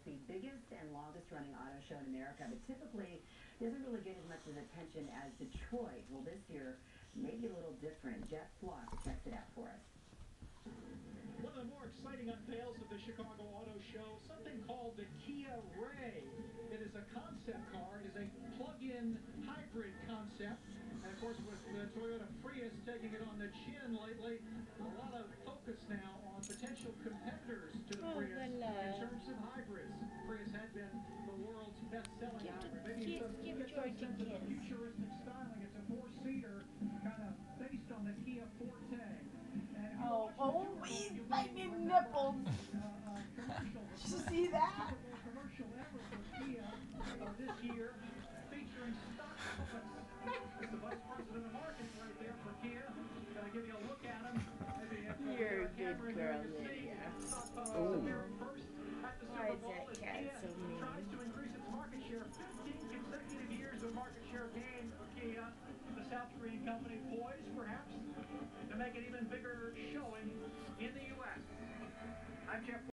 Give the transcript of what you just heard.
the biggest and longest running auto show in America, but typically doesn't really get as much of attention as Detroit. Well, this year may be a little different. Jeff Flock checks it out for us. One of the more exciting unveils of the Chicago Auto Show, something called the Kia Ray. It is a concept car. It is a plug-in hybrid concept. And of course, with the Toyota Prius taking it on the chin lately, a lot of focus now on potential competitors to the Prius in terms of hybrids. Prius had been the world's best-selling hybrid. Maybe some sense of futuristic styling. It's a four-seater, kind of based on the Kia Forte. Oh, he's biting nipples. Did you see that? Commercial ever for Kia this year, featuring stock puppets. It's the vice president of marketing right there for Kia. Gonna give you a look at him. You're a good girl, Lydia. Oh. Why is that cat so mean? Tries to increase its market share. 15 consecutive years of market share gain for Kia. The South Korean company poised, perhaps, to make an even bigger showing in the U.S. I'm Jeff.